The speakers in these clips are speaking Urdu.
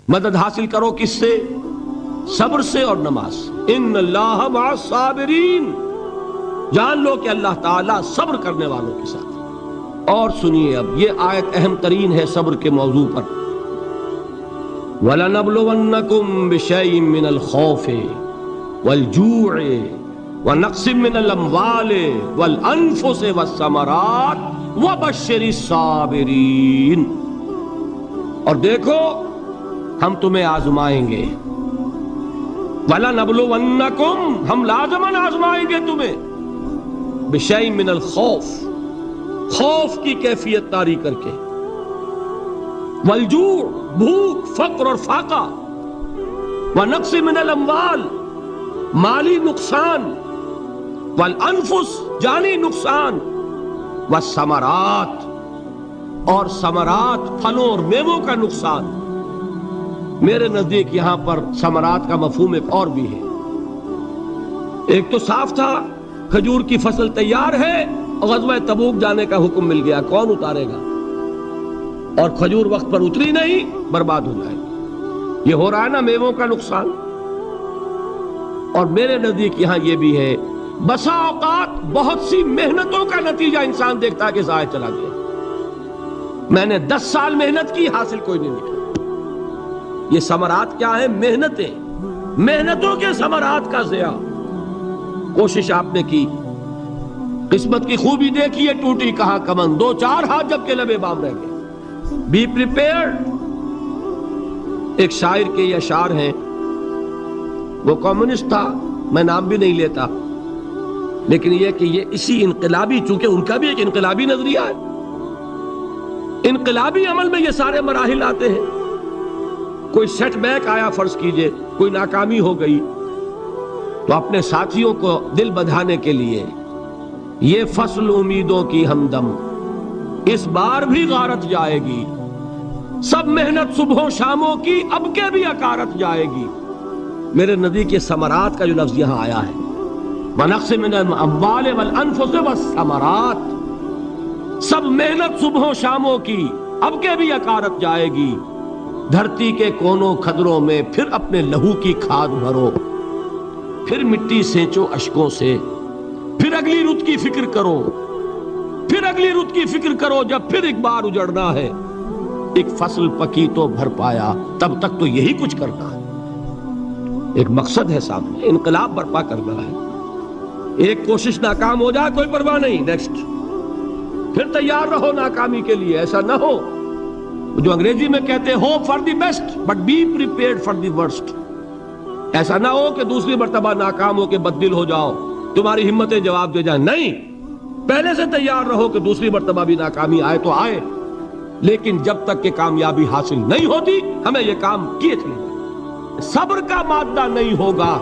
مدد حاصل کرو کس سے؟ صبر سے اور نماز سے۔ ان اللہ مع الصابرین، جان لو کہ اللہ تعالیٰ صبر کرنے والوں کے ساتھ۔ اور سنیے اب یہ آیت اہم ترین ہے صبر کے موضوع پر۔ وَلَنَبْلُوَنَّكُمْ بِشَيْءٍ مِّنَ الْخَوْفِ وَالْجُوعِ وَنَقْصٍ مِّنَ الْأَمْوَالِ وَالْأَنفُسِ وَالثَّمَرَاتِ وَبَشِّرِ الصَّابِرِينَ، اور دیکھو ہم تمہیں آزمائیں گے۔ وَلَنَبْلُوَنَّكُمْ، ہم لازماً آزمائیں گے تمہیں، بِشَيْءٍ مِّنَ الْخَوْفِ، خوف کی کیفیت طاری کر کے، والجوع، بھوک، فقر اور فاقہ، ونقص من الاموال، مالی نقصان، والانفس، جانی نقصان، والثمرات، اور ثمرات، پھلوں اور میووں کا نقصان۔ میرے نزدیک یہاں پر ثمرات کا مفہوم ایک اور بھی ہے۔ ایک تو صاف تھا کھجور کی فصل تیار ہے، غزوہ تبوک جانے کا حکم مل گیا، کون اتارے گا؟ اور کھجور وقت پر اتری نہیں، برباد ہو جائے گی۔ یہ ہو رہا ہے نا میووں کا نقصان۔ اور میرے نزدیک یہاں یہ بھی ہے، بسا اوقات بہت سی محنتوں کا نتیجہ انسان دیکھتا ہے کہ ضائع چلا گیا، میں نے 10 سال محنت کی، حاصل کوئی نہیں نکلا۔ یہ ثمرات کیا ہے؟ محنتیں، محنتوں کے ثمرات کا ضیاع۔ کوشش آپ نے کی، قسمت کی خوبی دیکھی ہے، ٹوٹی کہاں کمن، 2-4 ہاتھ جب کے لبے بام رہ گئے۔ Be prepared. ایک شاعر کے یہ اشعار ہیں، وہ کمیونسٹ تھا، میں نام بھی نہیں لیتا، لیکن یہ کہ یہ اسی انقلابی، چونکہ ان کا بھی ایک انقلابی نظریہ ہے، انقلابی عمل میں یہ سارے مراحل آتے ہیں۔ کوئی سیٹ بیک آیا، فرض کیجئے کوئی ناکامی ہو گئی، تو اپنے ساتھیوں کو دل بندھانے کے لیے یہ فصل امیدوں کی ہمدم اس بار بھی غارت جائے گی، سب محنت صبحوں شاموں کی اب کے بھی اکارت جائے گی۔ میرے نزدیک یہ ثمرات کا جو لفظ یہاں آیا ہے، وَنَقْصٍ مِّنَ الْأَمْوَالِ وَالْأَنفُسِ وَالثَّمَرَاتِ، سب محنت صبحوں شاموں کی اب کے بھی اکارت جائے گی۔ دھرتی کے کونوں کھدروں میں پھر اپنے لہو کی کھاد بھرو، پھر مٹی سینچو اشکوں سے، پھر اگلی رت کی فکر کرو، پھر اگلی رت کی فکر کرو، جب پھر ایک بار اجڑنا ہے۔ ایک فصل پکی تو بھر پایا، تب تک تو یہی کچھ کرنا ہے۔ ایک مقصد ہے سامنے، انقلاب برپا کرنا ہے۔ ایک کوشش ناکام ہو جائے کوئی پرواہ نہیں، نیکسٹ، پھر تیار رہو ناکامی کے لیے۔ ایسا نہ ہو جو انگریزی میں کہتے ہیں hope for the best but be prepared for the worst. ایسا نہ ہو کہ دوسری مرتبہ ناکام ہو کے بددل ہو جاؤ، تمہاری ہمتیں جواب دے جائیں، نہیں، پہلے سے تیار رہو کہ دوسری مرتبہ بھی ناکامی آئے تو آئے، لیکن جب تک کہ کامیابی حاصل نہیں ہوتی ہمیں یہ کام کیے چلے جائیں۔ صبر کا مادہ نہیں ہوگا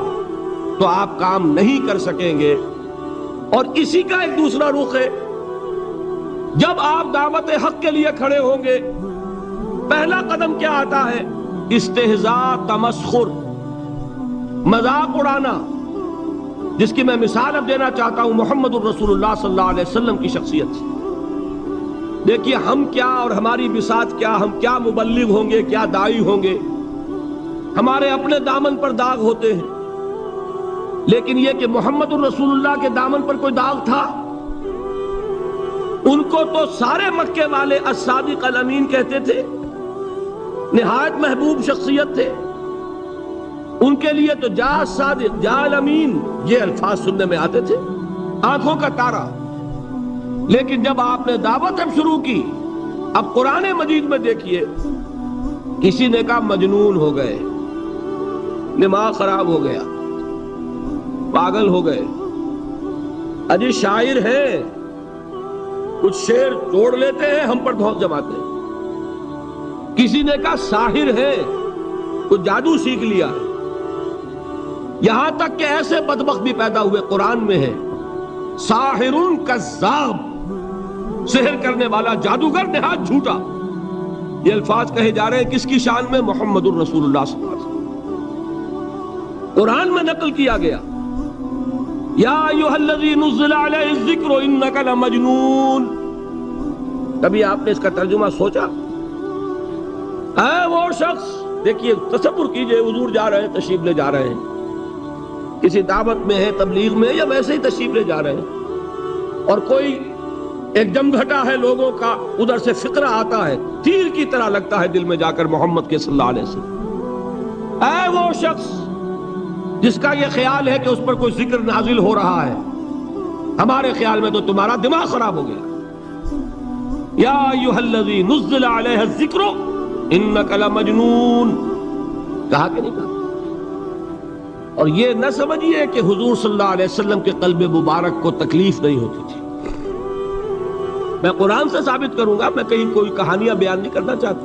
تو آپ کام نہیں کر سکیں گے۔ اور اسی کا ایک دوسرا رخ ہے، جب آپ دعوت حق کے لیے کھڑے ہوں گے، پہلا قدم کیا آتا ہے؟ استہزاء، تمسخر، مذاق اڑانا، جس کی میں مثال اب دینا چاہتا ہوں محمد الرسول اللہ صلی اللہ علیہ وسلم کی شخصیت سے۔ دیکھیے ہم کیا اور ہماری بساط کیا، ہم کیا مبلغ ہوں گے، کیا داعی ہوں گے، ہمارے اپنے دامن پر داغ ہوتے ہیں، لیکن یہ کہ محمد الرسول اللہ کے دامن پر کوئی داغ تھا؟ ان کو تو سارے مکے والے الصادق الامین کہتے تھے، نہایت محبوب شخصیت تھے، ان کے لیے تو جا صادق، جا الامین، یہ الفاظ سننے میں آتے تھے، آنکھوں کا تارا۔ لیکن جب آپ نے دعوت اب شروع کی، اب قرآن مجید میں دیکھیے، کسی نے کہا مجنون ہو گئے، دماغ خراب ہو گیا، پاگل ہو گئے، اجی شاعر ہے، کچھ شعر توڑ لیتے ہیں، ہم پر دھوس جماتے ہیں۔ کسی نے کہا ساحر ہے، کچھ جادو سیکھ لیا ہے۔ یہاں تک کہ ایسے بدبخت بھی پیدا ہوئے، قرآن میں ہے ساحر کذاب، سحر کرنے والا جادوگر نہایت جھوٹا۔ یہ الفاظ کہے جا رہے ہیں کس کی شان میں؟ محمد الرسول اللہ صلی اللہ علیہ وسلم۔ قرآن میں نقل کیا گیا، یا ایھا الذی نزل علیہ الذکر انک لمجنون۔ کبھی آپ نے اس کا ترجمہ سوچا؟ اے وہ شخص دیکھیے تصور کیجئے حضور جا رہے ہیں، تشریف لے جا رہے ہیں، کسی دعوت میں ہے، تبلیغ میں، یا ویسے ہی تشریف لے جا رہے ہیں، اور کوئی ایک جمگھٹا ہے لوگوں کا، ادھر سے فقرہ آتا ہے، تیر کی طرح لگتا ہے دل میں جا کر محمد کے صلی اللہ علیہ وسلم۔ اے وہ شخص جس کا یہ خیال ہے کہ اس پر کوئی ذکر نازل ہو رہا ہے، ہمارے خیال میں تو تمہارا دماغ خراب ہو گیا۔ یا ایھا الذی نزل علیہ الذکر انک لمجنون، کہا کہ نہیں کہا؟ اور یہ نہ سمجھیے کہ حضور صلی اللہ علیہ وسلم کے قلب مبارک کو تکلیف نہیں ہوتی تھی۔ میں قرآن سے ثابت کروں گا، میں کہیں کوئی کہانیاں بیان نہیں کرنا چاہتا۔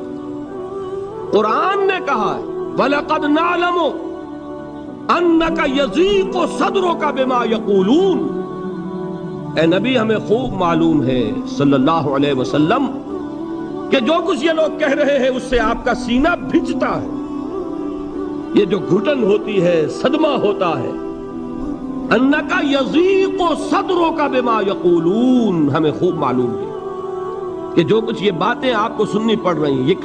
قرآن نے کہا ہے وَلَقَدْ نَعْلَمُ أَنَّكَ يَضِيقُ صَدْرُكَ بِمَا يَقُولُونَ، اے نبی ہمیں خوب معلوم ہے صلی اللہ علیہ وسلم کہ جو کچھ یہ لوگ کہہ رہے ہیں اس سے آپ کا سینہ بھجتا ہے، یہ جو گھٹن ہوتی ہے، صدمہ ہوتا ہے۔ انکا یضیق صدرک بما یقولون، ہمیں خوب معلوم ہے کہ جو کچھ یہ باتیں آپ کو سننی پڑ رہی ہیں، یہ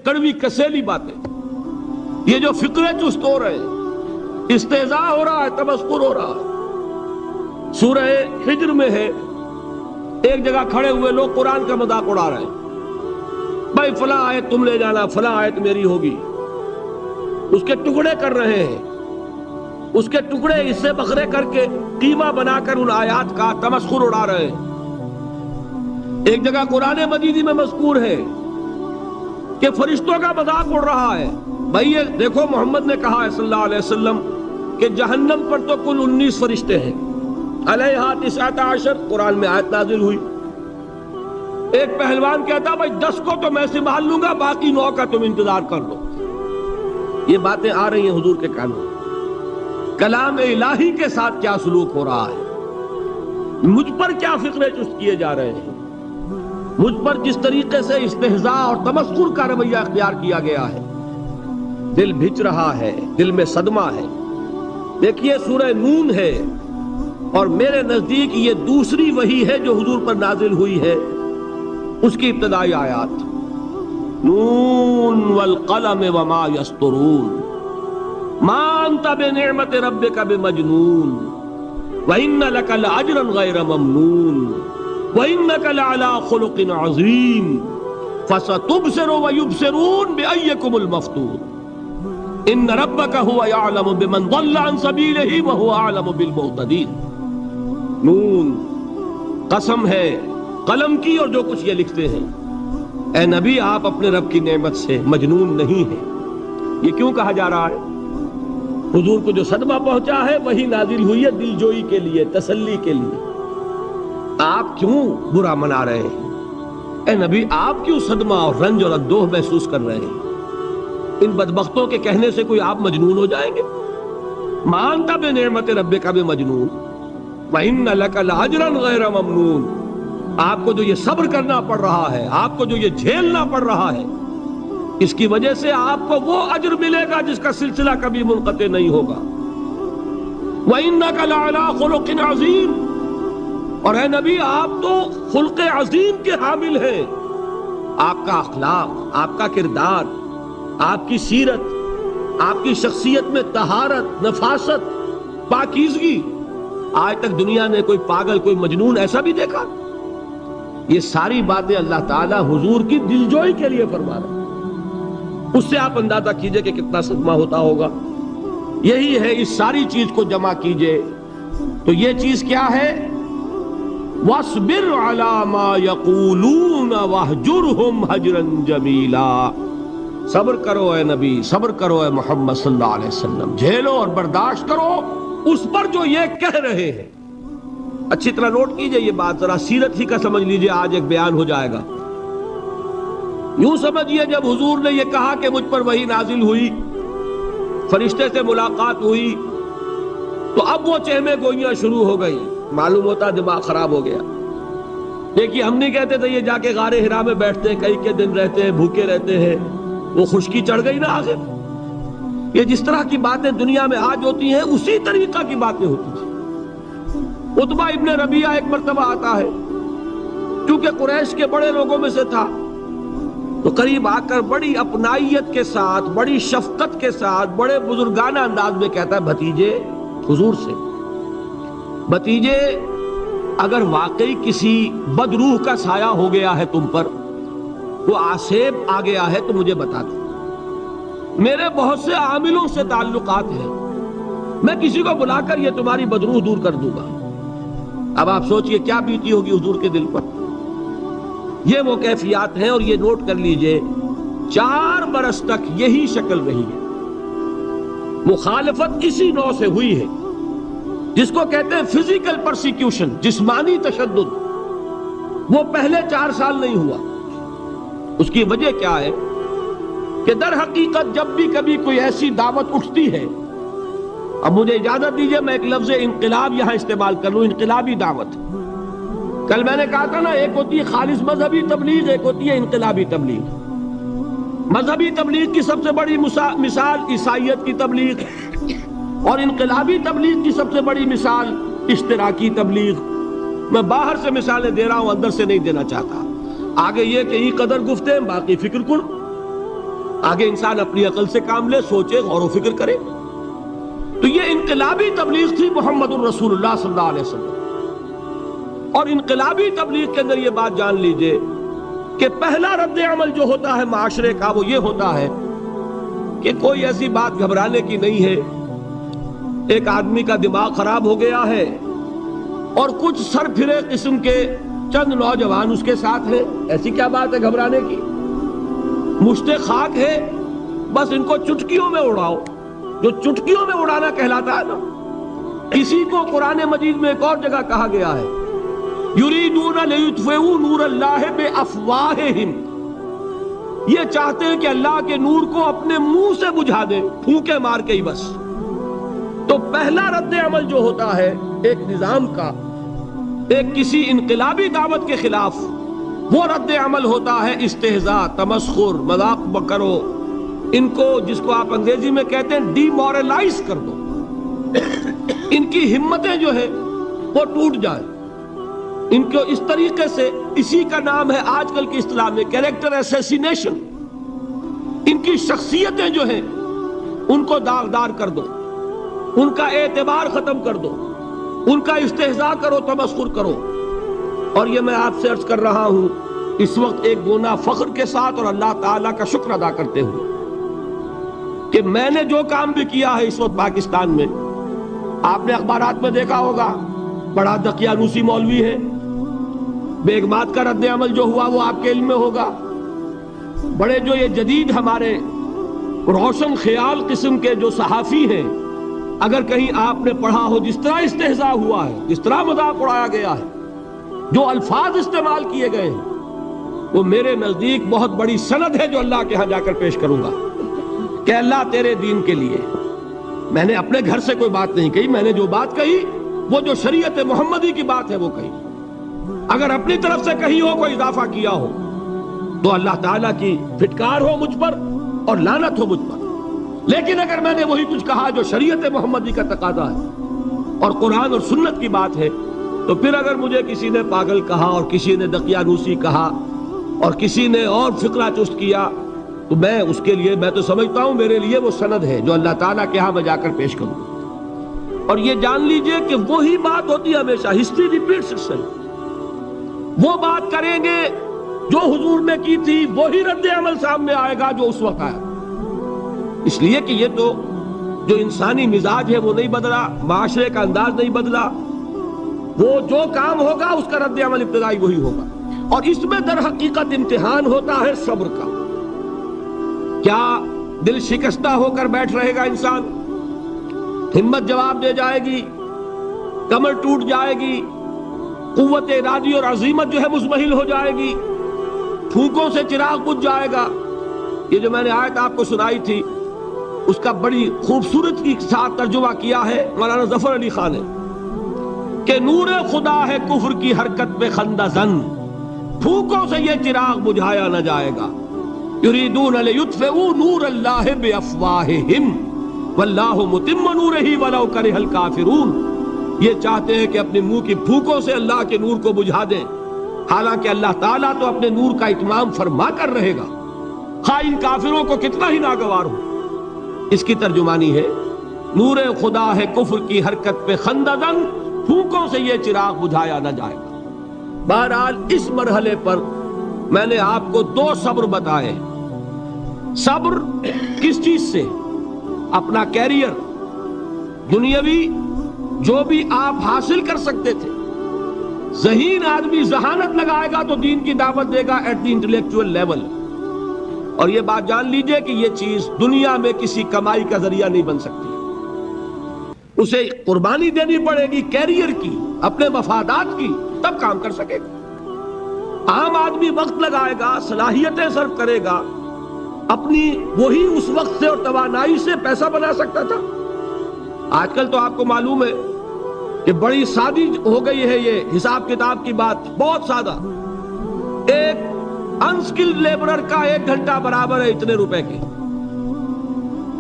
کڑوی کسیلی باتیں، یہ جو فقرے چست ہو رہے ہیں، استہزاء ہو رہا ہے، تمسخر ہو رہا ہے۔ سورہ ہجر میں ہے، ایک جگہ کھڑے ہوئے لوگ قرآن کا مذاق اڑا رہے ہیں، بھائی فلاں آیت تم لے جانا، فلاں آیت میری ہوگی، اس کے ٹکڑے کر رہے ہیں، اس کے ٹکڑے حصے بکھرے کر کے قیمہ بنا کر ان آیات کا تمسخر اڑا رہے ہیں۔ ایک جگہ قرآن مجید میں مذکور ہے کہ فرشتوں کا مذاق اڑ رہا ہے، بھائی یہ دیکھو محمد نے کہا ہے صلی اللہ علیہ وسلم کہ جہنم پر تو کل 19 فرشتے ہیں، علیہا 19 قرآن میں آیت نازل ہوئی۔ ایک پہلوان کہتا بھائی 10 کو تو میں سنبھال لوں گا، باقی 9 کا تم انتظار کر لو۔ یہ باتیں آ رہی ہیں حضور کے کانوں، کلام الہی کے ساتھ کیا سلوک ہو رہا ہے، مجھ پر کیا فقرے چست کیے جا رہے ہیں، مجھ پر جس طریقے سے استہزاء اور تمسخر کا رویہ اختیار کیا گیا ہے، دل بھج رہا ہے، دل میں صدمہ ہے۔ دیکھیے سورہ نون ہے، اور میرے نزدیک یہ دوسری وحی ہے جو حضور پر نازل ہوئی ہے، اس کی ابتدائی آیات، نون والقلم وما یسطرون ما انت بنعمت ربک بمجنون وان لک لاجرا غیر ممنون وانک لعلی خلق عظیم فستبصر ویبصرون بأیکم المفتون ان ربک هو یعلم بمن ضل عن سبیلہ وهو اعلم بالمہتدین۔ نون، قسم ہے قلم کی اور جو کچھ یہ لکھتے ہیں۔ اے نبی آپ اپنے رب کی نعمت سے مجنون نہیں ہیں۔ یہ کیوں کہا جا رہا ہے؟ حضور کو جو صدمہ پہنچا ہے وہی نازل ہوئی ہے دل جوئی کے لیے، تسلی کے لیے۔ آپ کیوں برا منا رہے ہیں؟ اے نبی آپ کیوں صدمہ اور رنج اور اندوہ محسوس کر رہے ہیں؟ ان بدبختوں کے کہنے سے کوئی آپ مجنون ہو جائیں گے؟ مانتا بے نعمت ربک بمجنون وَإِنَّ لَكَ لَأَجْرًا غَيْرَ مَمْنُونَ، آپ کو جو یہ صبر کرنا پڑ رہا ہے، آپ کو جو یہ جھیلنا پڑ رہا ہے، اس کی وجہ سے آپ کو وہ اجر ملے گا جس کا سلسلہ کبھی منقطع نہیں ہوگا۔ وَإِنَّكَ لَعَلَىٰ خُلُقٍ عَظِيمٍ، اور اے نبی آپ تو خلق عظیم کے حامل ہیں۔ آپ کا اخلاق، آپ کا کردار، آپ کی سیرت، آپ کی شخصیت میں طہارت، نفاست، پاکیزگی، آج تک دنیا نے کوئی پاگل، کوئی مجنون ایسا بھی دیکھا؟ یہ ساری باتیں اللہ تعالیٰ حضور کی دلجوئی کے لیے فرما رہے ہیں۔ اس سے آپ اندازہ کیجئے کہ کتنا صدمہ ہوتا ہوگا۔ یہی ہے، اس ساری چیز کو جمع کیجئے تو یہ چیز کیا ہے؟ وَاصْبِرْ عَلَىٰ مَا يَقُولُونَ وَاهْجُرْهُمْ هَجْرًا جَمِيلًا، صبر کرو اے نبی، صبر کرو اے محمد صلی اللہ علیہ وسلم، جھیلو اور برداشت کرو اس پر جو یہ کہہ رہے ہیں۔ اچھی طرح نوٹ کیجئے یہ بات، ذرا سیرت ہی کا سمجھ لیجئے، آج ایک بیان ہو جائے گا۔ یوں سمجھیے جب حضور نے یہ کہا کہ مجھ پر وحی نازل ہوئی، فرشتے سے ملاقات ہوئی، تو اب وہ چہمے گوئیاں شروع ہو گئی، معلوم ہوتا دماغ خراب ہو گیا۔ دیکھیے ہم نہیں کہتے تھے یہ جا کے غار حرا میں بیٹھتے ہیں، کئی کے دن رہتے ہیں، بھوکے رہتے ہیں، وہ خشکی چڑھ گئی نا آخر۔ یہ جس طرح کی باتیں دنیا میں آج ہوتی ہیں اسی طریقہ کی باتیں ہوتی تھیں۔ عتبہ ابن ربیعہ ایک مرتبہ آتا ہے، کیونکہ قریش کے بڑے لوگوں میں سے تھا، تو قریب آ کر بڑی اپنائیت کے ساتھ، بڑی شفقت کے ساتھ، بڑے بزرگانہ انداز میں کہتا ہے بھتیجے، حضور سے، بھتیجے اگر واقعی کسی بدروح کا سایہ ہو گیا ہے تم پر، وہ آسیب آ گیا ہے تو مجھے بتا دو، میرے بہت سے عاملوں سے تعلقات ہیں، میں کسی کو بلا کر یہ تمہاری بدروح دور کر دوں گا۔ اب آپ سوچئے کیا بیتی ہوگی حضور کے دل پر۔ یہ وہ کیفیات ہیں، اور یہ نوٹ کر لیجئے 4 برس تک یہی شکل رہی ہے۔ مخالفت اسی نوع سے ہوئی ہے جس کو کہتے ہیں فزیکل پرسیکیوشن، جسمانی تشدد، وہ پہلے 4 سال نہیں ہوا۔ اس کی وجہ کیا ہے کہ در حقیقت جب بھی کبھی کوئی ایسی دعوت اٹھتی ہے، اب مجھے اجازت دیجئے میں ایک لفظ انقلاب یہاں استعمال کر لوں، انقلابی دعوت۔ کل میں نے کہا تھا نا، ایک ہوتی ہے خالص مذہبی تبلیغ، ایک ہوتی ہے انقلابی تبلیغ۔ مذہبی تبلیغ کی سب سے بڑی مثال عیسائیت کی تبلیغ، اور انقلابی تبلیغ کی سب سے بڑی مثال اشتراکی تبلیغ۔ میں باہر سے مثالیں دے رہا ہوں، اندر سے نہیں دینا چاہتا۔ آگے یہ کہ یہ قدر گفتے باقی فکر کن، آگے انسان اپنی عقل سے کام لے، سوچے، غور و فکر کرے۔ تو یہ انقلابی تبلیغ تھی محمد الرسول اللہ صلی اللہ علیہ وسلم۔ اور انقلابی تبلیغ کے اندر یہ بات جان لیجئے کہ پہلا رد عمل جو ہوتا ہے معاشرے کا، وہ یہ ہوتا ہے کہ کوئی ایسی بات گھبرانے کی نہیں ہے، ایک آدمی کا دماغ خراب ہو گیا ہے اور کچھ سر پھرے قسم کے چند نوجوان اس کے ساتھ ہیں، ایسی کیا بات ہے گھبرانے کی؟ مشت خاک ہے، بس ان کو چٹکیوں میں اڑاؤ۔ جو چٹکیوں میں اڑانا کہلاتا ہے نا، اسی کو قرآن مجید میں ایک اور جگہ کہا گیا ہے، یریدون لیطفئوا نور اللہ بافواہہم، یہ چاہتے ہیں کہ اللہ کے نور کو اپنے منہ سے بجھا دیں، پھونکے مار کے ہی بس۔ تو پہلا رد عمل جو ہوتا ہے ایک نظام کا، ایک کسی انقلابی دعوت کے خلاف، وہ رد عمل ہوتا ہے استہزاء، تمسخر، مذاق کرو، ان کو جس کو آپ انگریزی میں کہتے ہیں ڈی مورلائز کر دو، ان کی ہمتیں جو ہے وہ ٹوٹ جائیں، ان کو اس طریقے سے، اسی کا نام ہے آج کل کی اصطلاح میں کیریکٹر اسیسینیشن، ان کی شخصیتیں جو ہیں ان کو داغدار کر دو، ان کا اعتبار ختم کر دو، ان کا استہزاء کرو، تمسخر کرو۔ اور یہ میں آپ سے عرض کر رہا ہوں اس وقت ایک گونا فخر کے ساتھ اور اللہ تعالیٰ کا شکر ادا کرتے ہوئے کہ میں نے جو کام بھی کیا ہے اس وقت پاکستان میں، آپ نے اخبارات میں دیکھا ہوگا، بڑا دقیانوسی مولوی ہے، بیگمات کا رد عمل جو ہوا وہ آپ کے علم میں ہوگا، بڑے جو یہ جدید ہمارے روشن خیال قسم کے جو صحافی ہیں، اگر کہیں آپ نے پڑھا ہو جس طرح استہزاء ہوا ہے، جس طرح مذاق اڑایا گیا ہے، جو الفاظ استعمال کیے گئے ہیں، وہ میرے نزدیک بہت بڑی سند ہے جو اللہ کے ہاں جا کر پیش کروں گا کہ اللہ تیرے دین کے لیے۔ میں نے اپنے گھر سے کوئی بات نہیں کہی، میں نے جو بات کہی وہ جو شریعت محمدی کی بات ہے وہ کہی۔ اگر اپنی طرف سے کہی ہو، کوئی اضافہ کیا ہو، تو اللہ تعالیٰ کی پھٹکار ہو مجھ پر اور لعنت ہو مجھ پر۔ لیکن اگر میں نے وہی کچھ کہا جو شریعت محمدی کا تقاضا ہے اور قرآن اور سنت کی بات ہے، تو پھر اگر مجھے کسی نے پاگل کہا اور کسی نے دقیانوسی کہا اور کسی نے اور فقرہ چست کیا، تو میں اس کے لیے، میں تو سمجھتا ہوں میرے لیے وہ سند ہے جو اللہ تعالیٰ کے ہاں میں جا کر پیش کروں۔ اور یہ جان لیجئے کہ وہی بات ہوتی ہے ہمیشہ، ہسٹری ریپیٹس اٹسیلف۔ وہ بات کریں گے جو حضور نے کی تھی، وہی رد عمل سامنے آئے گا جو اس وقت آیا۔ اس لیے کہ یہ تو جو انسانی مزاج ہے وہ نہیں بدلا، معاشرے کا انداز نہیں بدلا، وہ جو کام ہوگا اس کا رد عمل ابتدائی وہی ہوگا۔ اور اس میں در حقیقت امتحان ہوتا ہے صبر کا۔ کیا دل شکستہ ہو کر بیٹھ رہے گا انسان؟ ہمت جواب دے جائے گی، کمر ٹوٹ جائے گی، قوت ارادی اور عزیمت جو ہے مزمحل ہو جائے گی، پھونکوں سے چراغ بجھ جائے گا۔ یہ جو میں نے آیت آپ کو سنائی تھی، اس کا بڑی خوبصورت کے ساتھ ترجمہ کیا ہے مولانا ظفر علی خان نے کہ نور خدا ہے کفر کی حرکت پہ خندہ زن، پھونکوں سے یہ چراغ بجھایا نہ جائے گا۔ یریدون لیطفئوا نور اللہ بافواہہم واللہ متم نورہ ولو کرہ الکافرون، یہ چاہتے ہیں کہ اپنے منہ کی پھونکوں سے اللہ کے نور کو بجھا دیں، حالانکہ اللہ تعالیٰ تو اپنے نور کا اتمام فرما کر رہے گا۔ خواہ ان کافروں کو کتنا ہی ناگوار ہو۔ اس کی ترجمانی ہے نور خدا ہے کفر کی حرکت پہ خنددن، پھونکوں سے یہ چراغ بجھایا نہ جائے گا۔ بہرحال اس مرحلے پر میں نے آپ کو 2 صبر بتائے۔ صبر کس چیز سے؟ اپنا کیریئر دنیاوی جو بھی آپ حاصل کر سکتے تھے۔ ذہین آدمی ذہانت لگائے گا تو دین کی دعوت دے گا ایٹ دی انٹلیکچوئل لیول، اور یہ بات جان لیجئے کہ یہ چیز دنیا میں کسی کمائی کا ذریعہ نہیں بن سکتی، اسے قربانی دینی پڑے گی کیریئر کی، اپنے مفادات کی، تب کام کر سکے گا۔ عام آدمی وقت لگائے گا، صلاحیتیں صرف کرے گا، اپنی وہی اس وقت سے اور توانائی سے پیسہ بنا سکتا تھا۔ آج کل تو آپ کو معلوم ہے کہ بڑی سادی ہو گئی ہے یہ حساب کتاب کی بات، بہت سادہ۔ ایک انسکلڈ لیبرر کا 1 گھنٹہ برابر ہے اتنے روپے کے،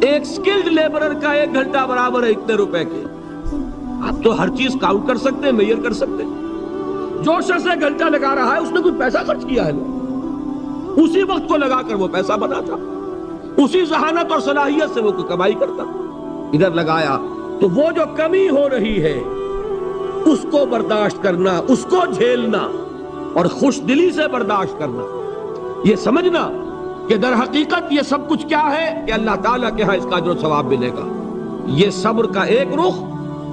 ایک سکلڈ لیبرر کا 1 گھنٹہ برابر ہے اتنے روپے کے۔ آپ تو ہر چیز کاؤنٹ کر سکتے ہیں، میئر کر سکتے ہیں۔ جو شخص 1 گھنٹہ لگا رہا ہے اس نے کوئی پیسہ خرچ کیا ہے؟ اسی وقت کو لگا کر وہ پیسہ بنا تھا، اسی ذہانت اور صلاحیت سے وہ کوئی کمائی کرتا۔ ادھر لگایا تو وہ جو کمی ہو رہی ہے اس کو برداشت کرنا، اس کو جھیلنا اور خوش دلی سے برداشت کرنا، یہ سمجھنا کہ در حقیقت یہ سب کچھ کیا ہے کہ اللہ تعالیٰ کے ہاں اس کا اجر و ثواب ملے گا۔ یہ صبر کا ایک رخ،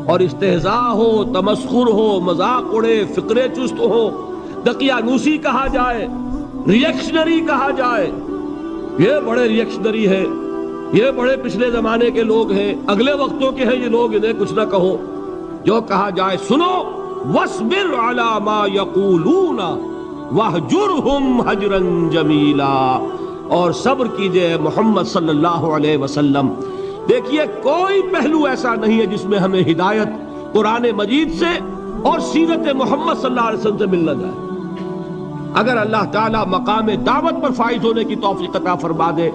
اور استہزاء ہو، تمسخر ہو، مذاق اڑے، فقرے چست ہو، دقیانوسی کہا جائے، ریئیکشنری کہا جائے، یہ بڑے ریئیکشنری ہے، یہ بڑے پچھلے زمانے کے لوگ ہیں، اگلے وقتوں کے ہیں یہ لوگ، انہیں کچھ نہ کہو۔ جو کہا جائے سنو، وَاصْبِرْ عَلَى مَا يَقُولُونَ وَاهْجُرْهُمْ هَجْرًا جَمِيلًا، اور صبر کیجئے محمد صلی اللہ علیہ وسلم۔ دیکھیے کوئی پہلو ایسا نہیں ہے جس میں ہمیں ہدایت قرآن مجید سے اور سیرت محمد صلی اللہ علیہ وسلم سے مل نہ جائے۔ اگر اللہ تعالیٰ مقام دعوت پر فائز ہونے کی توفیق عطا فرما دے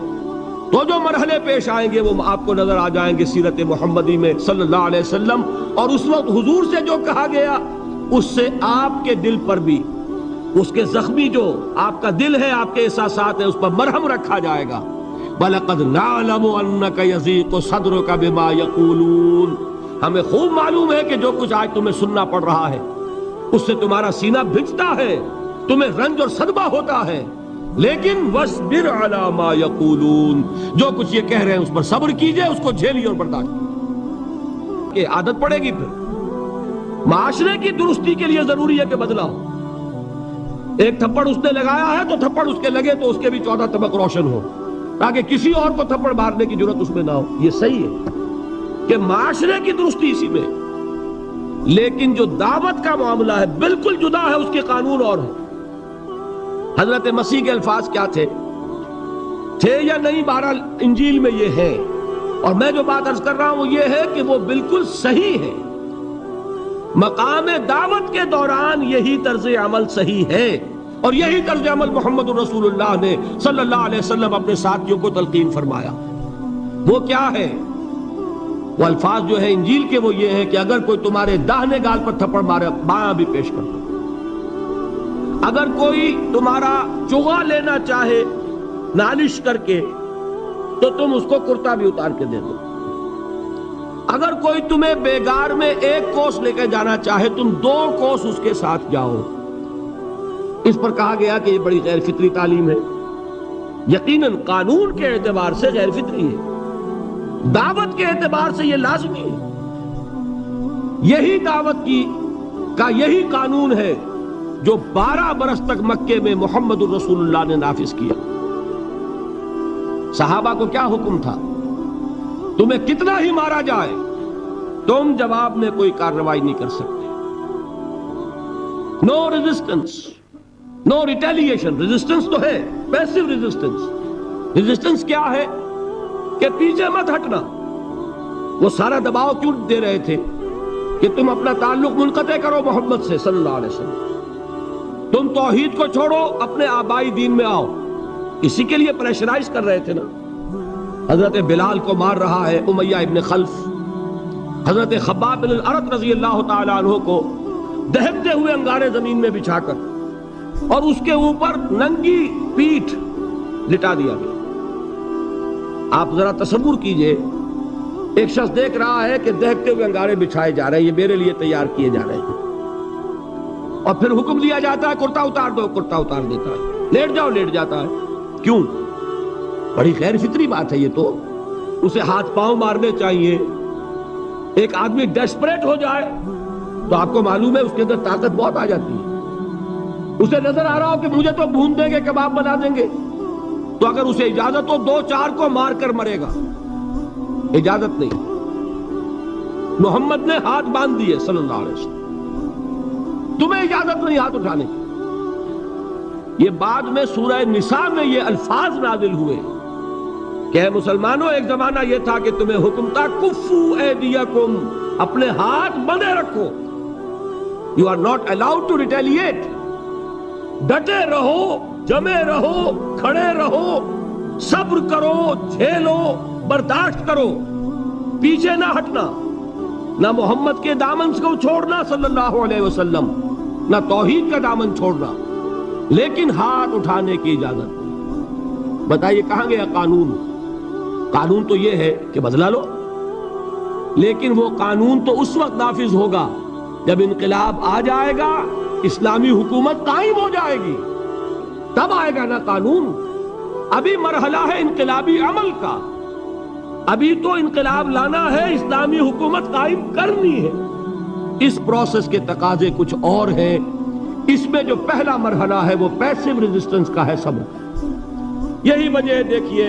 تو جو مرحلے پیش آئیں گے وہ آپ کو نظر آ جائیں گے سیرت محمدی میں صلی اللہ علیہ وسلم، اور اس وقت حضور سے جو کہا گیا اس سے آپ کے دل پر بھی، اس کے زخمی جو آپ کا دل ہے، آپ کے احساسات ہیں، اس پر مرہم رکھا جائے گا۔ وَلَقَدْ نَعْلَمُ أَنَّكَ يَضِيقُ صَدْرُكَ بِمَا يَقُولُونَ، ہمیں خوب معلوم ہے کہ جو کچھ آج تمہیں سننا پڑ رہا ہے اس سے تمہارا سینہ بھجتا ہے، تمہیں رنج اور صدمہ ہوتا ہے، لیکن وَاصْبِرْ عَلَى مَا يَقُولُونَ، جو کچھ یہ کہہ رہے ہیں اس پر صبر کیجئے، اس کو جھیلیے اور برداشت کیجئے۔ کہ عادت پڑے گی، پھر معاشرے کی درستی کے لیے ضروری ہے کہ بدلا ہو۔ ایک تھپڑ اس نے لگایا ہے تو تھپڑ اس کے لگے تو اس کے بھی 14 طبق روشن ہو، تاکہ کسی اور کو تھپڑ مارنے کی جرت اس میں نہ ہو۔ یہ صحیح ہے کہ معاشرے کی درستی اسی میں، لیکن جو دعوت کا معاملہ ہے بالکل جدا ہے، اس کے قانون اور ہے۔ حضرت مسیح کے الفاظ کیا تھے یا نہیں، بہرحال انجیل میں یہ ہے، اور میں جو بات عرض کر رہا ہوں وہ یہ ہے کہ وہ بالکل صحیح ہے۔ مقام دعوت کے دوران یہی طرز عمل صحیح ہے، اور یہی طرز عمل محمد رسول اللہ نے صلی اللہ علیہ وسلم اپنے ساتھیوں کو تلقین فرمایا۔ وہ کیا ہے؟ وہ الفاظ جو ہے انجیل کے وہ یہ ہے کہ اگر کوئی تمہارے داہنے گال پر تھپڑ مارے بایاں بھی پیش کر دو، اگر کوئی تمہارا چغا لینا چاہے نالش کر کے تو تم اس کو کرتا بھی اتار کے دے دو، اگر کوئی تمہیں بیگار میں 1 کوس لے کے جانا چاہے تم 2 کوس اس کے ساتھ جاؤ۔ اس پر کہا گیا کہ یہ بڑی غیر فطری تعلیم ہے، یقیناً قانون کے اعتبار سے غیر فطری ہے، دعوت کے اعتبار سے یہ لازمی ہے۔ یہی دعوت کا یہی قانون ہے جو 12 برس تک مکے میں محمد الرسول اللہ نے نافذ کیا۔ صحابہ کو کیا حکم تھا؟ تمہیں کتنا ہی مارا جائے تم جواب میں کوئی کارروائی نہیں کر سکتے۔ نو ریزسٹنس، نو ریٹیلیشن۔ ریزسٹنس تو ہے، پیسو ریزسٹنس۔ ریزسٹنس کیا ہے؟ کہ پیچھے مت ہٹنا۔ وہ سارا دباؤ کیوں دے رہے تھے کہ تم اپنا تعلق منقطع کرو محمد سے صلی اللہ علیہ وسلم، تم توحید کو چھوڑو، اپنے آبائی دین میں آؤ۔ اسی کے لیے پریشرائز کر رہے تھے نا۔ حضرت بلال کو مار رہا ہے امیہ ابن خلف، حضرت خباب بن الارت رضی اللہ تعالی عنہ کو دہتے ہوئے انگارے زمین میں بچھا کر اور اس کے اوپر ننگی پیٹھ لٹا دیا گیا۔ آپ ذرا تصور کیجئے، ایک شخص دیکھ رہا ہے کہ دہکتے ہوئے انگارے بچھائے جا رہے ہیں، یہ میرے لیے تیار کیے جا رہے ہیں، اور پھر حکم دیا جاتا ہے کرتا اتار دو، کرتا اتار دیتا ہے، لیٹ جاؤ، لیٹ جاتا ہے۔ کیوں؟ بڑی غیر فطری بات ہے یہ تو، اسے ہاتھ پاؤں مارنے چاہیے۔ ایک آدمی ڈیسپریٹ ہو جائے تو آپ کو معلوم ہے اس کے اندر طاقت بہت آ جاتی ہے، اسے نظر آ رہا ہو کہ مجھے تو بھون دیں گے، کباب بنا دیں گے، تو اگر اسے اجازت ہو 2-4 کو مار کر مرے گا، اجازت نہیں۔ محمد نے ہاتھ باندھ دیے صلی اللہ علیہ وسلم، تمہیں اجازت نہیں ہاتھ اٹھانے کی۔ یہ بعد میں سورہ نساء میں یہ الفاظ نازل ہوئے کہ اے مسلمانوں، ایک زمانہ یہ تھا کہ تمہیں حکم تھا کفو ایدیکم، اپنے ہاتھ بندھے رکھو، you are not allowed to retaliate, ڈٹے رہو، جمے رہو، کھڑے رہو، صبر کرو، جھیلو، برداشت کرو، پیچھے نہ ہٹنا، نہ محمد کے دامن کو چھوڑنا صلی اللہ علیہ وسلم، نہ توحید کا دامن چھوڑنا، لیکن ہاتھ اٹھانے کی اجازت نہیں۔ بتائیے کہاں گیا قانون؟ قانون تو یہ ہے کہ بدلہ لو، لیکن وہ قانون تو اس وقت نافذ ہوگا جب انقلاب آ جائے گا، اسلامی حکومت قائم ہو جائے گی، تب آئے گا نا قانون۔ ابھی مرحلہ ہے انقلابی عمل کا، ابھی تو انقلاب لانا ہے، اسلامی حکومت قائم کرنی ہے۔ اس پروسیس کے تقاضے کچھ اور ہیں۔ اس میں جو پہلا مرحلہ ہے وہ پیسو ریزسٹنس کا ہے، صبر۔ یہی وجہ ہے، دیکھیے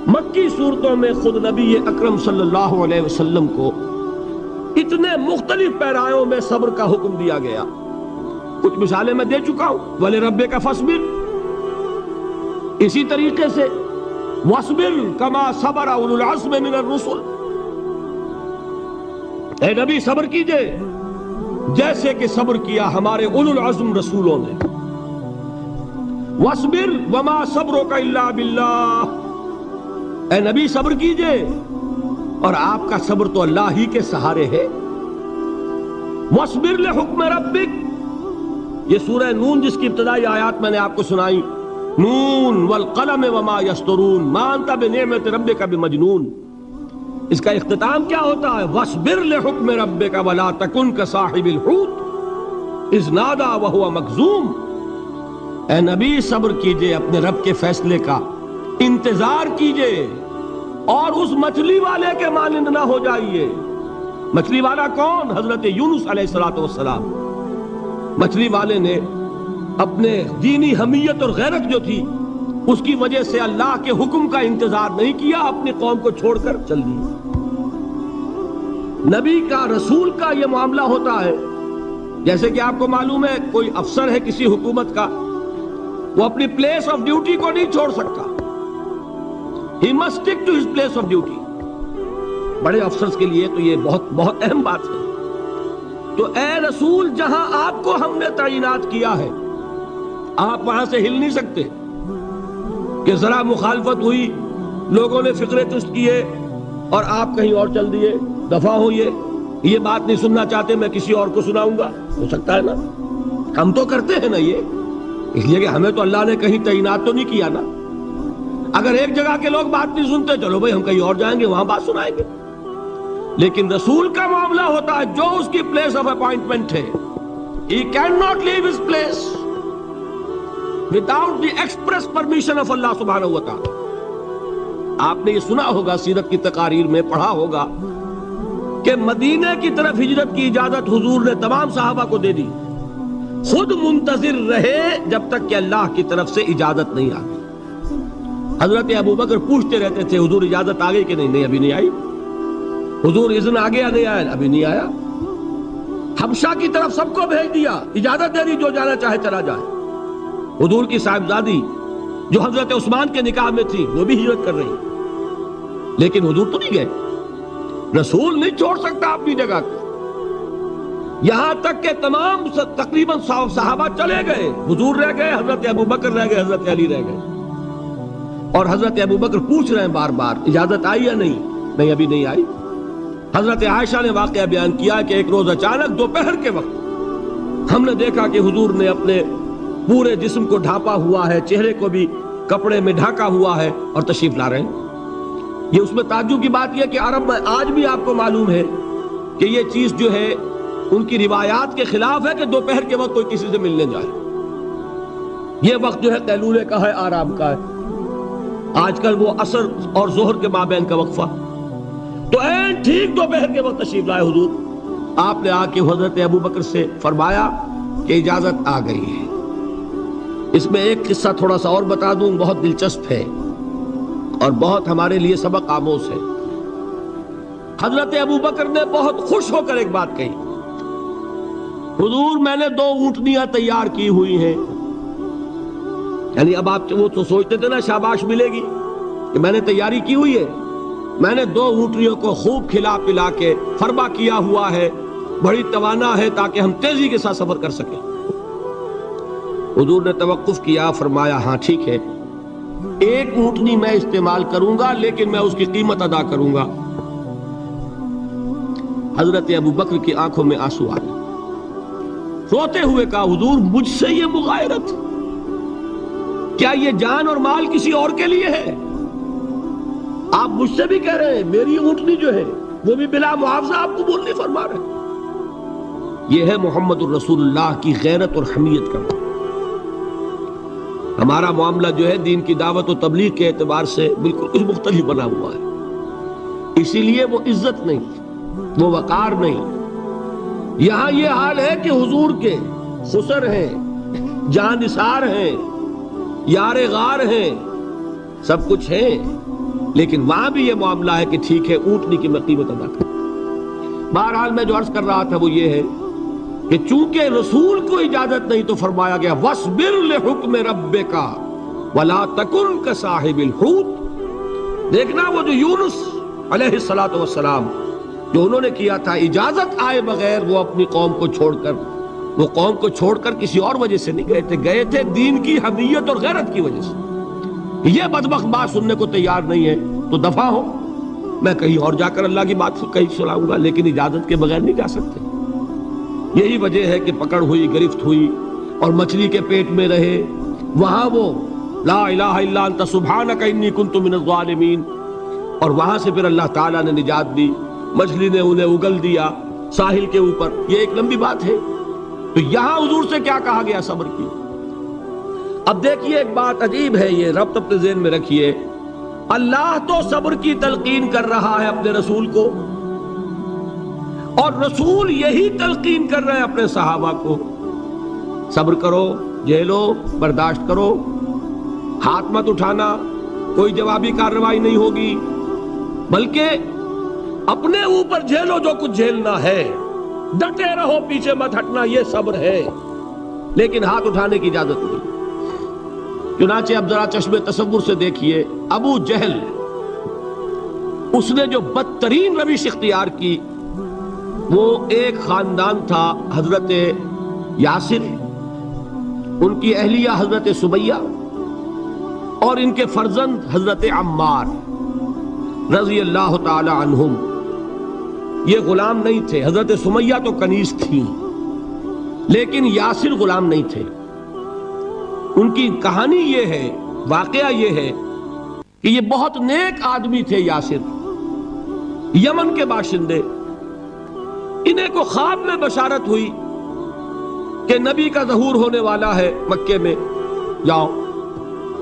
مکی صورتوں میں خود نبی اکرم صلی اللہ علیہ وسلم کو اتنے مختلف پیرایوں میں صبر کا حکم دیا گیا۔ کچھ مثالیں میں دے چکا ہوں، وَلِرَبِّكَ فَاصْبِرْ، اسی طریقے سے وَاصْبِرْ كَمَا صَبَرَ أُولُو الْعَزْمِ مِنَ الرُّسُلِ، اے نبی صبر کیجئے جیسے کہ صبر کیا ہمارے اولو العزم رسولوں نے۔ وَاصْبِرْ وَمَا صَبْرُكَ إِلَّا بِاللَّهِ، اے نبی صبر کیجئے، اور آپ کا صبر تو اللہ ہی کے سہارے ہے۔ وَاصْبِرْ لِحُکْمِ رَبِّكَ، یہ سورہ نون جس کی ابتدائی آیات میں نے آپ کو سنائی، نون والقلم وما یسطرون ما انت بنعمت ربک بمجنون، اس کا اختتام کیا ہوتا ہے؟ وَاصْبِرْ لِحُکْمِ رَبِّكَ وَلَا تَكُنْ كَصَاحِبِ الْحُوتِ إِذْ نَادَىٰ وَهُوَ مَكْظُومٌ، اے نبی صبر کیجئے اپنے رب کے فیصلے کا، انتظار کیجئے، اور اس مچھلی والے کے مانند نہ ہو جائیے۔ مچھلی والا کون؟ حضرت یونس علیہ السلام۔ مچھلی والے نے اپنے دینی حمیت اور غیرت جو تھی اس کی وجہ سے اللہ کے حکم کا انتظار نہیں کیا، اپنی قوم کو چھوڑ کر چل دی۔ نبی کا، رسول کا یہ معاملہ ہوتا ہے، جیسے کہ آپ کو معلوم ہے کوئی افسر ہے کسی حکومت کا، وہ اپنی پلیس آف ڈیوٹی کو نہیں چھوڑ سکتا، he must stick to his place of duty۔ بڑے افسرز کے لیے تو یہ بہت بہت اہم بات ہے۔ تو اے رسول، جہاں آپ کو ہم نے تعینات کیا ہے آپ وہاں سے ہل نہیں سکتے کہ ذرا مخالفت ہوئی، لوگوں نے فکرے تست کیے اور آپ کہیں اور چل دیے، دفعہ ہو، یہ بات نہیں سننا چاہتے، میں کسی اور کو سناؤں گا، ہو سکتا ہے نا؟ ہم تو کرتے ہیں نا یہ، اس لیے کہ ہمیں تو اللہ نے کہیں تعینات تو نہیں کیا نا۔ اگر ایک جگہ کے لوگ بات نہیں سنتے، چلو بھائی ہم کہیں اور جائیں گے، وہاں بات سنائیں گے۔ لیکن رسول کا معاملہ ہوتا ہے جو اس کی پلیس آف اپوائنٹمنٹ ہے، he cannot leave his place without the express permission of Allah سبحانہ وتعالی۔ آپ نے یہ سنا ہوگا، سیرت کی تقاریر میں پڑھا ہوگا کہ مدینے کی طرف ہجرت کی اجازت حضور نے تمام صحابہ کو دے دی، خود منتظر رہے جب تک کہ اللہ کی طرف سے اجازت نہیں آ گئی۔ حضرت ابوبکر پوچھتے رہتے تھے حضور اجازت آ گئی کہ نہیں؟ نہیں ابھی نہیں آئی۔ حضور اذن آ گیا؟ نہیں آیا، ابھی نہیں آیا۔ حبشہ کی طرف سب کو بھیج دیا، اجازت دے دی جو جانا چاہے چلا جائے۔ حضور کی صاحبزادی جو حضرت عثمان کے نکاح میں تھی وہ بھی ہجرت کر رہی، لیکن حضور تو نہیں گئے۔ رسول نہیں چھوڑ سکتا اپنی جگہ کو، یہاں تک کہ تمام تقریباً صحابہ چلے گئے، حضور رہ گئے، حضرت ابوبکر رہ گئے، حضرت علی رہ گئے، اور حضرت ابوبکر پوچھ رہے ہیں بار بار اجازت آئی یا نہیں؟ نہیں ابھی نہیں آئی۔ حضرت عائشہ نے واقعہ بیان کیا کہ ایک روز اچانک دوپہر کے وقت ہم نے دیکھا کہ حضور نے اپنے پورے جسم کو ڈھانپا ہوا ہے، چہرے کو بھی کپڑے میں ڈھانکا ہوا ہے اور تشریف لا رہے ہیں۔ یہ اس میں تعجب کی بات یہ کہ عرب میں آج بھی آپ کو معلوم ہے کہ یہ چیز جو ہے ان کی روایات کے خلاف ہے کہ دوپہر کے وقت کوئی کسی سے ملنے جائے. یہ وقت جو ہے قیلولے کا ہے، آرام کا ہے. آج کل وہ عصر اور ظہر کے مابین کا وقفہ، تو این ٹھیک دوپہر کے وقت تشریف لائے حضور. آپ نے آ کے حضرت ابو بکر سے فرمایا کہ اجازت آ گئی ہے. اس میں ایک قصہ تھوڑا سا اور بتا دوں، بہت دلچسپ ہے اور بہت ہمارے لیے سبق آموز ہے. حضرت ابو بکر نے بہت خوش ہو کر ایک بات کہی، حضور میں نے 2 اونٹنیاں تیار کی ہوئی ہیں. یعنی اب آپ وہ تو سوچتے تھے نا شاباش ملے گی کہ میں نے تیاری کی ہوئی ہے. میں نے 2 اونٹنیوں کو خوب کھلا پلا کے فربا کیا ہوا ہے، بڑی توانا ہے تاکہ ہم تیزی کے ساتھ سفر کر سکیں. حضور نے توقف کیا، فرمایا ہاں ٹھیک ہے، 1 اونٹنی میں استعمال کروں گا لیکن میں اس کی قیمت ادا کروں گا. حضرت ابو بکر کی آنکھوں میں آنسو آ گئے. روتے ہوئے کہا حضور مجھ سے یہ مغایرت، کیا یہ جان اور مال کسی اور کے لیے ہے؟ آپ مجھ سے بھی کہہ رہے ہیں میری اونٹنی جو ہے وہ بھی بلا معاوضہ آپ قبول نہیں فرما رہے. یہ ہے محمد الرسول اللہ کی غیرت اور حمیت کا معاملہ. ہمارا معاملہ جو ہے دین کی دعوت و تبلیغ کے اعتبار سے بالکل کچھ مختلف بنا ہوا ہے. اسی لیے وہ عزت نہیں، وہ وقار نہیں. یہاں یہ حال ہے کہ حضور کے خسر ہیں، جان نثار ہیں، یار غار ہیں، سب کچھ ہیں، لیکن وہاں بھی یہ معاملہ ہے کہ ٹھیک ہے اونٹنی کی میں قیمت ادا کروں. بہرحال میں جو عرض کر رہا تھا وہ یہ ہے کہ چونکہ رسول کو اجازت نہیں تو فرمایا گیا وَاصْبِرْ لِحُکْمِ رَبِّكَ وَلَا تَكُنْ كَصَاحِبِ الْحُوتِ. دیکھنا وہ جو یونس علیہ السلام جو انہوں نے کیا تھا، اجازت آئے بغیر وہ اپنی قوم کو چھوڑ کر کسی اور وجہ سے نہیں گئے تھے دین کی حمیت اور غیرت کی وجہ سے. یہ بدبخت بات سننے کو تیار نہیں ہے تو دفع ہو، میں کہیں اور جا کر اللہ کی بات کہیں سناؤں گا، لیکن اجازت کے بغیر نہیں جا سکتے. یہی وجہ ہے کہ پکڑ ہوئی، گرفت ہوئی اور مچھلی کے پیٹ میں رہے. وہاں وہ لا الہ الا انت سبحانک انی کنت من الظالمین، اور وہاں سے پھر اللہ تعالیٰ نے نجات دی، مچھلی نے انہیں اگل دیا ساحل کے اوپر. یہ ایک لمبی بات ہے. تو یہاں حضور سے کیا کہا گیا؟ صبر کی. اب دیکھیے ایک بات عجیب ہے، یہ ربط اپنے ذہن میں رکھیے. اللہ تو صبر کی تلقین کر رہا ہے اپنے رسول کو، اور رسول یہی تلقین کر رہے ہیں اپنے صحابہ کو. صبر کرو، جھیلو، برداشت کرو، ہاتھ مت اٹھانا، کوئی جوابی کارروائی نہیں ہوگی، بلکہ اپنے اوپر جھیلو جو کچھ جھیلنا ہے، ڈٹے رہو، پیچھے مت ہٹنا، یہ صبر ہے. لیکن ہاتھ اٹھانے کی اجازت نہیں. چنانچہ اب ذرا چشم تصور سے دیکھیے، ابو جہل اس نے جو بدترین روش اختیار کی، وہ ایک خاندان تھا حضرت یاسر، ان کی اہلیہ حضرت سمیہ، اور ان کے فرزند حضرت عمار رضی اللہ تعالی عنہم. یہ غلام نہیں تھے. حضرت سمیہ تو کنیز تھیں، لیکن یاسر غلام نہیں تھے. ان کی کہانی یہ ہے، واقعہ یہ ہے کہ یہ بہت نیک آدمی تھے. یاسر یمن کے باشندے. انہیں کو خواب میں بشارت ہوئی کہ نبی کا ظہور ہونے والا ہے مکے میں، جاؤ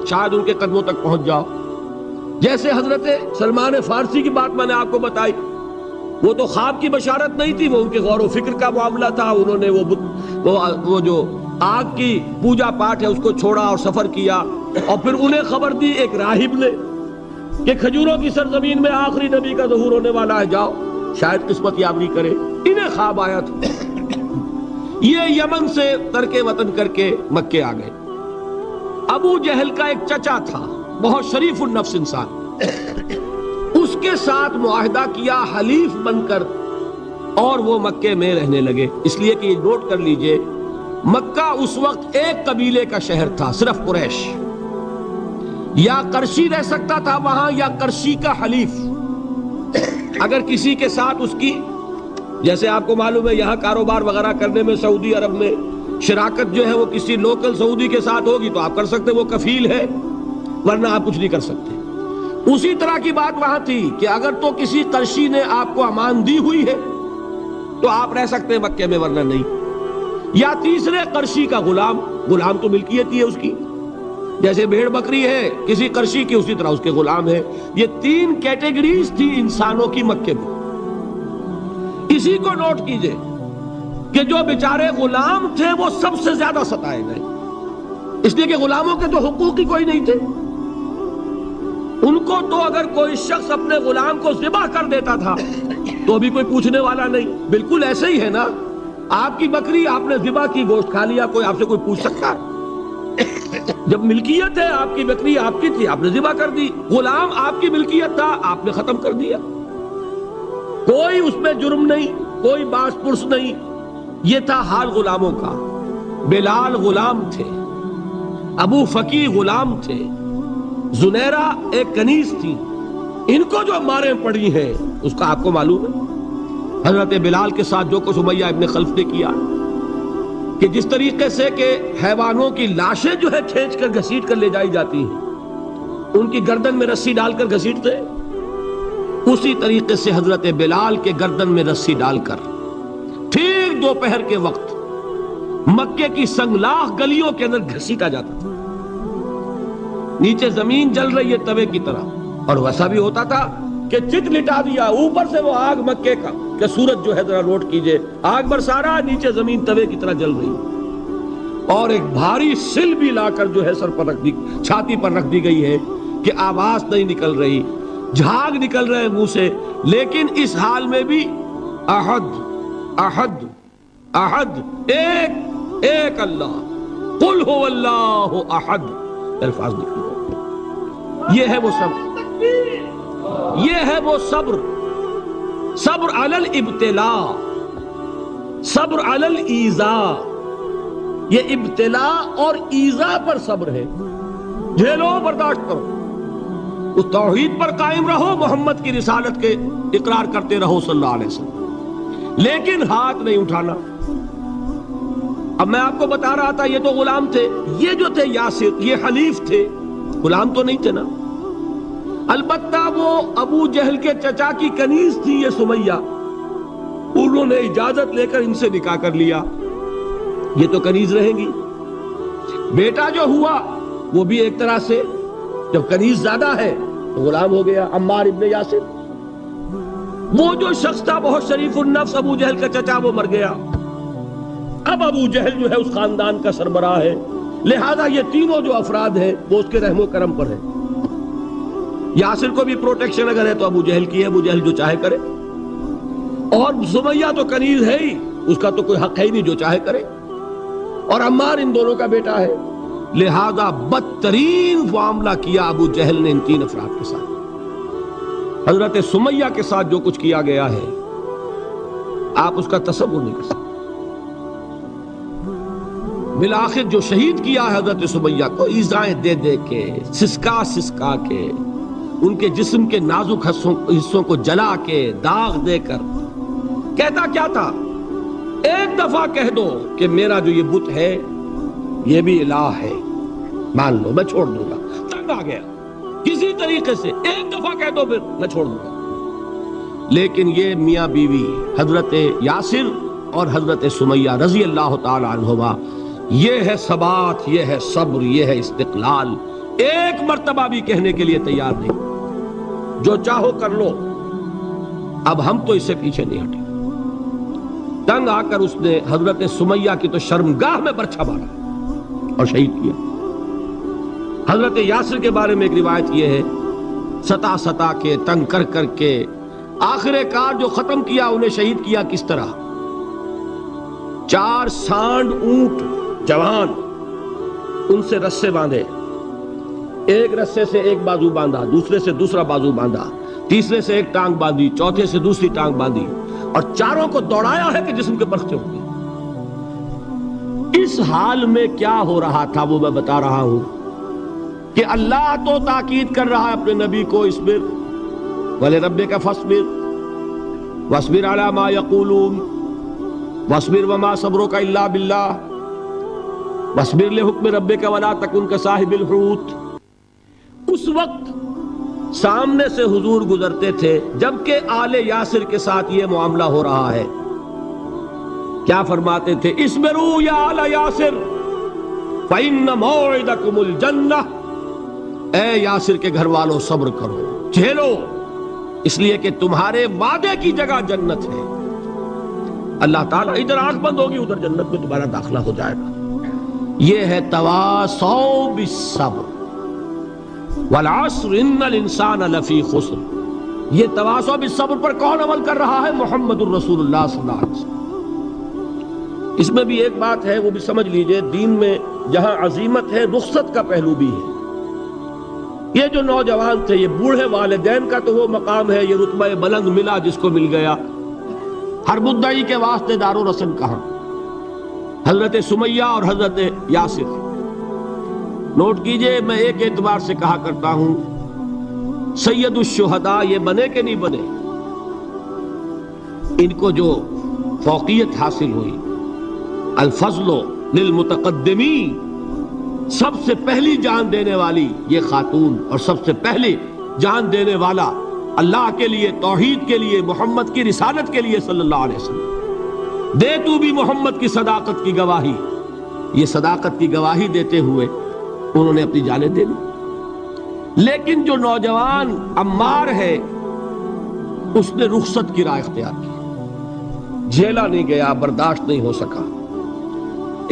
شاید ان کے قدموں تک پہنچ جاؤ. جیسے حضرت سلمان فارسی کی بات میں نے آپ کو بتائی، وہ تو خواب کی بشارت نہیں تھی، وہ ان کے غور و فکر کا معاملہ تھا. انہوں نے وہ جو آگ کی پوجا پاٹ ہے اس کو چھوڑا اور سفر کیا، اور پھر انہیں خبر دی ایک راہب نے کہ کھجوروں کی سرزمین میں آخری نبی کا ظہور ہونے والا ہے، جاؤ شاید قسمت یابی کرے. انہیں خواب آیا تھا. یہ یمن سے ترک وطن کر کے مکے آ گئے. ابو جہل کا ایک چچا تھا، بہت شریف النفس انسان، اس کے ساتھ معاہدہ کیا حلیف بن کر، اور وہ مکے میں رہنے لگے. اس لیے کہ یہ نوٹ کر لیجئے، مکہ اس وقت ایک قبیلے کا شہر تھا، صرف قریش. یا قرشی رہ سکتا تھا وہاں، یا قرشی کا حلیف. اگر کسی کے ساتھ اس کی، جیسے آپ کو معلوم ہے یہاں کاروبار وغیرہ کرنے میں سعودی عرب میں شراکت جو ہے وہ کسی لوکل سعودی کے ساتھ ہوگی تو آپ کر سکتے، وہ کفیل ہے، ورنہ آپ کچھ نہیں کر سکتے. اسی طرح کی بات وہاں تھی کہ اگر تو کسی قرشی نے آپ کو امان دی ہوئی ہے تو آپ رہ سکتے ہیں مکے میں، ورنہ نہیں. یا تیسرے قرشی کا غلام تو ملکیت ہی ہے اس کی، جیسے بھیڑ بکری ہے کسی قرشی کی، اسی طرح اس کے غلام ہے. یہ 3 کیٹیگریز تھی انسانوں کی مکے میں. اسی کو نوٹ کیجئے کہ جو بیچارے غلام تھے وہ سب سے زیادہ ستائے گئے، اس لیے کہ غلاموں کے تو حقوق ہی کوئی نہیں تھے. ان کو تو اگر کوئی شخص اپنے غلام کو ذبح کر دیتا تھا تو بھی کوئی پوچھنے والا نہیں. بالکل ایسے ہی ہے نا، آپ کی بکری آپ نے ذبح کی، گوشت کھا لیا، کوئی آپ سے کوئی پوچھ سکتا ہے؟ جب ملکیت ہے، آپ کی بکری آپ کی تھی، آپ نے ذبح کر دی. غلام آپ کی ملکیت تھا، آپ نے ختم کر دیا. کوئی اس میں جرم نہیں، کوئی باس پرس نہیں. یہ تھا حال غلاموں کا. بلال غلام تھے، ابو فقی غلام تھے، زنیرہ ایک کنیز تھی. ان کو جو ماریں پڑی ہیں اس کا آپ کو معلوم ہے. حضرت بلال کے ساتھ جو کچھ امیہ ابن خلف نے کیا، کہ جس طریقے سے کہ حیوانوں کی لاشیں جو ہے کھینچ کر گھسیٹ کر لے جائی جاتی ہیں، ان کی گردن میں رسی ڈال کر گھسیٹتے، اسی طریقے سے حضرت بلال کے گردن میں رسی ڈال کر ٹھیک دوپہر کے وقت مکے کی سنگلاخ گلیوں کے اندر گھسیٹا جاتا تھا. نیچے زمین جل رہی ہے توے کی طرح، اور ویسا بھی ہوتا تھا کہ چت لٹا دیا، اوپر سے وہ آگ مکے کا کہ سورج جو ہے ذرا نوٹ کیجئے، آگ برسا رہا، نیچے زمین توے کی طرح جل رہی، اور ایک بھاری سل بھی لا کر جو ہے سر پر رکھ دی، چھاتی پر رکھ دی گئی ہے کہ آواز نہیں نکل رہی، جھاگ نکل رہے منہ سے. لیکن اس حال میں بھی احد احد احد، ایک ایک اللہ، قل هو اللہ احد، الفاظ نکل رہے. یہ ہے وہ صبر، یہ ہے وہ صبر. صبر علی الابتلاء، صبر علی الایذاء. یہ ابتلاء اور ایذاء پر صبر ہے. جھیلو، برداشت کرو، اس توحید پر قائم رہو، محمد کی رسالت کے اقرار کرتے رہو صلی اللہ علیہ وسلم، لیکن ہاتھ نہیں اٹھانا. اب میں آپ کو بتا رہا تھا یہ تو غلام تھے، یہ جو تھے یاسر، یہ حلیف تھے، غلام تو نہیں تھے نا. البتہ وہ ابو جہل کے چچا کی کنیز تھی یہ سمیہ، انہوں نے اجازت لے کر ان سے نکاح کر لیا. یہ تو کنیز رہیں گی. بیٹا جو ہوا وہ بھی ایک طرح سے جب کنیز زیادہ ہے تو غلام ہو گیا، عمار ابن یاسر. وہ جو شخص تھا بہت شریف النفس ابو جہل کا چچا، وہ مر گیا. اب ابو جہل جو ہے اس خاندان کا سربراہ ہے، لہذا یہ تینوں جو افراد ہیں وہ اس کے رحم و کرم پر ہیں. یاسر کو بھی پروٹیکشن اگر ہے تو ابو جہل کی ہے، ابو جہل جو چاہے کرے، اور سمیہ تو کنیز ہے ہی، اس کا تو کوئی حق ہے ہی نہیں، جو چاہے کرے. اور عمار ان دونوں کا بیٹا ہے، لہذا بدترین معاملہ کیا ابو جہل نے ان 3 افراد کے ساتھ. حضرت سمیہ کے ساتھ جو کچھ کیا گیا ہے آپ اس کا تصور نہیں کر سکتے. بالآخر جو شہید کیا ہے حضرت سمیہ کو، ایذائیں دے دے کے، سسکا سسکا کے، ان کے جسم کے نازک حصوں کو جلا کے، داغ دے کر. کہتا کیا تھا؟ ایک دفعہ کہہ دو کہ میرا جو یہ بت ہے یہ بھی الہ ہے، مان لو، میں چھوڑ دوں گا. تنگ آ گیا، کسی طریقے سے ایک دفعہ کہہ دو پھر میں چھوڑ دوں گا. لیکن یہ میاں بیوی حضرت یاسر اور حضرت سمیہ رضی اللہ تعالی عنہما، یہ ہے ثبات، یہ ہے صبر، یہ ہے استقلال. ایک مرتبہ بھی کہنے کے لیے تیار نہیں، جو چاہو کر لو، اب ہم تو اس سے پیچھے نہیں ہٹیں. تنگ آ کر اس نے حضرت سمیہ کی تو شرمگاہ میں برچھا مارا اور شہید کیا. حضرت یاسر کے بارے میں ایک روایت یہ ہے، ستا ستا کے، تنگ کر کر کے، آخر کار جو ختم کیا، انہیں شہید کیا کس طرح؟ 4 سانڈ اونٹ جوان، ان سے رسے باندھے، ایک رسے سے ایک بازو باندھا، دوسرے سے دوسرا بازو باندھا، تیسرے سے ایک ٹانگ باندھی، چوتھے سے دوسری ٹانگ باندھی، اور چاروں کو دوڑایا ہے کہ جسم کے پرختے ہوں گے. اس حال میں کیا ہو رہا تھا وہ میں بتا رہا ہوں کہ اللہ تو تاکید کر رہا ہے اپنے نبی کو، اصبر وَلِرَبِّكَ فَاصْبِرْ وَاصْبِرْ عَلَى مَا يَقُولُونَ وَاصْبِرْ وَمَا صَبْرُكَ إِلَّا بِاللَّهِ وَاصْبِرْ لِحُكْمِ رَبِّكَ وَلَا تَكُنْ كَصَاحِبِ الْحُوتِ. اس وقت سامنے سے حضور گزرتے تھے جبکہ آل یاسر کے ساتھ یہ معاملہ ہو رہا ہے. کیا فرماتے تھے؟ اصبروا یا آل یاسر فإن موعدکم الجنہ. اے یاسر کے گھر والوں صبر کرو، جھیلو، اس لیے کہ تمہارے وعدے کی جگہ جنت ہے. اللہ تعالیٰ ادھر آنکھ بند ہوگی ادھر جنت میں تمہارا داخلہ ہو جائے گا. یہ ہے تواصوا بالصبر والعصر ان الانسان لفی خسر. یہ تواصوا بالصبر پر کون عمل کر رہا ہے؟ محمد الرسول اللہ صلی اللہ علیہ وسلم. اس میں بھی ایک بات ہے، وہ بھی سمجھ لیجئے، دین میں جہاں عظیمت ہے رخصت کا پہلو بھی ہے. یہ جو نوجوان تھے، یہ بوڑھے والدین کا تو وہ مقام ہے، یہ رتبہ بلند ملا جس کو مل گیا. ہر مدعی کے واسطے دار و رسن کہاں؟ حضرت سمیہ اور حضرت یاسر. نوٹ کیجئے، میں ایک اعتبار سے کہا کرتا ہوں سید الشہداء یہ بنے کہ نہیں بنے، ان کو جو فوقیت حاصل ہوئی، الفضل للمتقدمین، سب سے پہلی جان دینے والی یہ خاتون اور سب سے پہلی جان دینے والا اللہ کے لیے، توحید کے لیے، محمد کی رسالت کے لیے صلی اللہ علیہ وسلم. دے تو بھی محمد کی صداقت کی گواہی. یہ صداقت کی گواہی دیتے ہوئے انہوں نے اپنی جانیں دے دی. لیکن جو نوجوان عمار ہے اس نے رخصت کی راہ اختیار کی، جھیلا نہیں گیا، برداشت نہیں ہو سکا.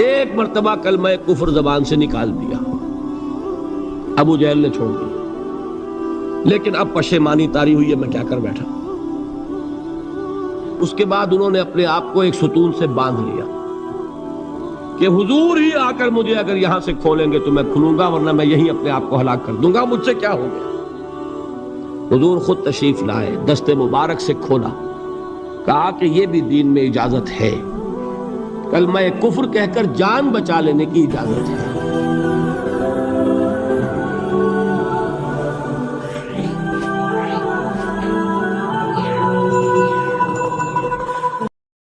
ایک مرتبہ کلمہ کفر زبان سے نکال دیا، ابو جہل نے چھوڑ دیا. لیکن اب پشیمانی طاری ہوئی ہے، میں کیا کر بیٹھا. اس کے بعد انہوں نے اپنے آپ کو ایک ستون سے باندھ لیا کہ حضور ہی آ کر مجھے اگر یہاں سے کھولیں گے تو میں کھلوں گا، ورنہ میں یہی اپنے آپ کو ہلاک کر دوں گا، مجھ سے کیا ہو گیا. حضور خود تشریف لائے، دست مبارک سے کھولا، کہا کہ یہ بھی دین میں اجازت ہے، کلمہ کفر کہہ کر جان بچا لینے کی اجازت ہے.